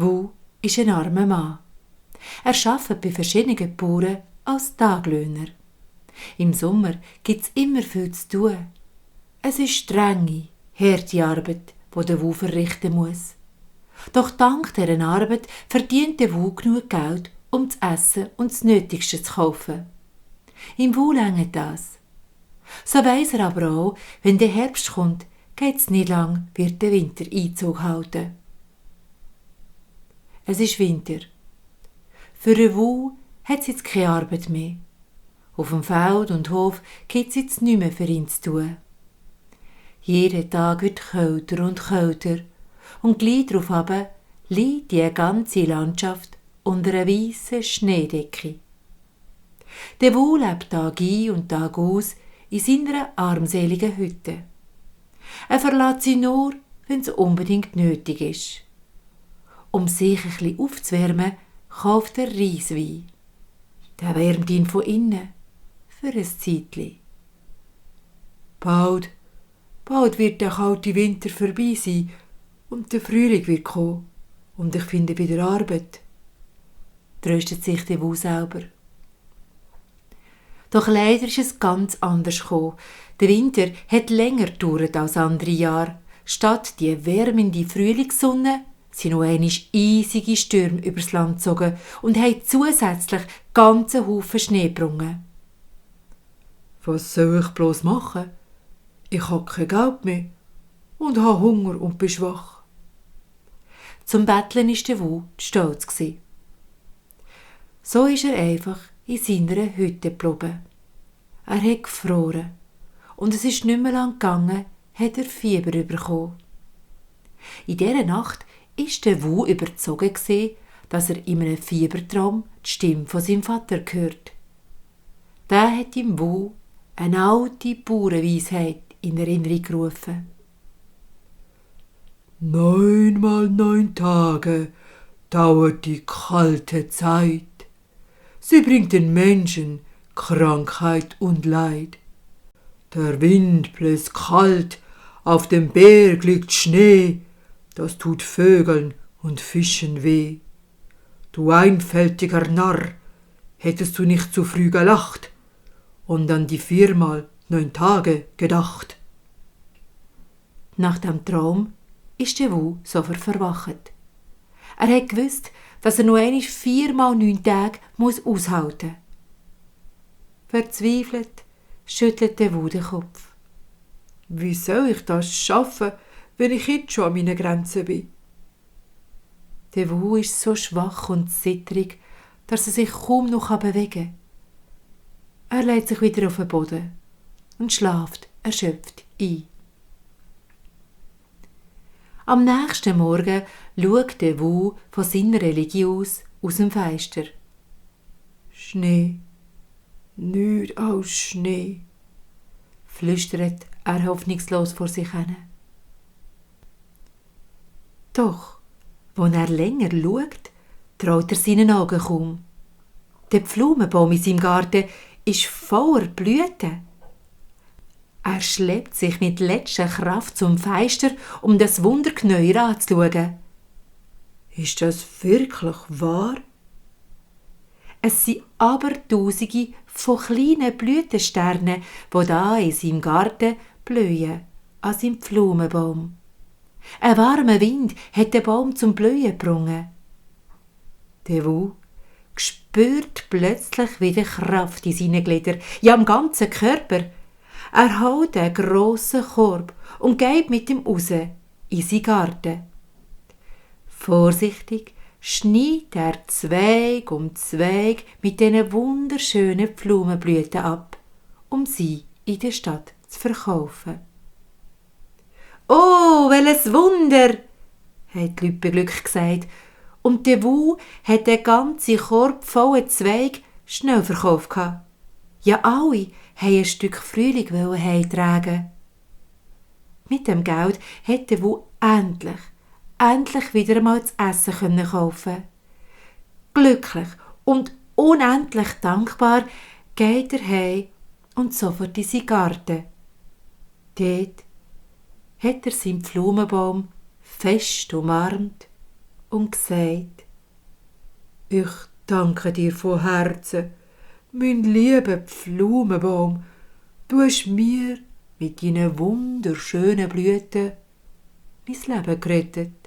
Wu ist ein armer Mann. Er arbeitet bei verschiedenen Bauern als Taglöhner. Im Sommer gibt es immer viel zu tun. Es ist strenge, harte Arbeit, die der Wu verrichten muss. Doch dank dieser Arbeit verdient der Wu genug Geld, um zu essen und das Nötigste zu kaufen. Im Wu reicht das. So weiss er aber auch, wenn der Herbst kommt, geht es nicht lang, wird der Winter Einzug halten. Es ist Winter. Für den Wu hat es jetzt keine Arbeit mehr. Auf dem Feld und Hof gibt es jetzt nichts mehr für ihn zu tun. Jeden Tag wird kälter und kälter und gleich darauf herab liegt die ganze Landschaft unter einer weißen Schneedecke. Der Wu lebt Tag ein und Tag aus in seiner armseligen Hütte. Er verlässt sie nur, wenn es unbedingt nötig ist. Um sich ein bisschen aufzuwärmen, kauft er Reiswein. Der wärmt ihn von innen, für ein Zeitchen. Bald wird der kalte Winter vorbei sein und der Frühling wird kommen und ich finde wieder Arbeit, tröstet sich der Wu selber. Doch leider ist es ganz anders gekommen. Der Winter hat länger gedauert als andere Jahre. Statt die wärmende Frühlingssonne sind noch einmal eisige Stürme übers Land gezogen und haben zusätzlich ganze Haufen Schnee gebracht. Was soll ich bloß machen? Ich habe kein Geld mehr und habe Hunger und bin schwach. Zum Betteln war der Wu stolz. So ist er einfach in seiner Hütte geblieben. Er hat gefroren und es ist nicht mehr lang gegangen, hat er Fieber bekommen. In dieser Nacht war der Wu überzogen, dass er in einem Fiebertraum die Stimme von seinem Vater hört. Der hat ihm Wu eine alte Bauernweisheit in Erinnerung gerufen. 9 mal 9 Tage dauert die kalte Zeit. Sie bringt den Menschen Krankheit und Leid. Der Wind bläst kalt, auf dem Berg liegt Schnee, das tut Vögeln und Fischen weh. Du einfältiger Narr, hättest du nicht zu früh gelacht und an die 4 mal 9 Tage gedacht. Nach dem Traum ist der Wu sofort verwacht. Er hat gewusst, dass er noch einmal 4 mal 9 Tage aushalten muss. Verzweifelt schüttelt der Wu den Kopf. Wie soll ich das schaffen, wenn ich jetzt schon an meinen Grenzen bin? Der Wu ist so schwach und zitterig, dass er sich kaum noch bewegen kann. Er legt sich wieder auf den Boden und schläft erschöpft ein. Am nächsten Morgen schaut der Wu von seiner Religion aus dem Fenster. Schnee, nichts als Schnee, flüstert er hoffnungslos vor sich hin. Doch, als er länger schaut, traut er seinen Augen kaum. Der Pflaumenbaum in seinem Garten ist voller Blüten. Er schleppt sich mit letzter Kraft zum Fenster, um das Wunderknäuel anzuschauen. Ist das wirklich wahr? Es sind Abertausende von kleinen Blütensternen, die da in seinem Garten blühen, an seinem Pflaumenbaum. Ein warmer Wind hat den Baum zum Blühen gebracht. Der Wu spürt plötzlich wieder Kraft in seinen Gliedern, ja am ganzen Körper. Er holt einen grossen Korb und geht mit ihm raus in seinen Garten. Vorsichtig schneidet er Zweig um Zweig mit diesen wunderschönen Blumenblüten ab, um sie in der Stadt zu verkaufen. «Oh, welches Wunder!» hat die Leute beglückt gesagt, und der Wu hat den ganzen Korb voller Zweig schnell verkauft. Ja, alle wollten ein Stück Frühling heimtragen. Mit dem Geld konnte der Wu endlich wieder einmal zu essen kaufen. Glücklich und unendlich dankbar geht er heim und sofort in seinen Garten. Dort hat er seinen Pflaumenbaum fest umarmt und gesagt: Ich danke dir von Herzen, mein lieber Pflaumenbaum, du hast mir mit deinen wunderschönen Blüten mein Leben gerettet.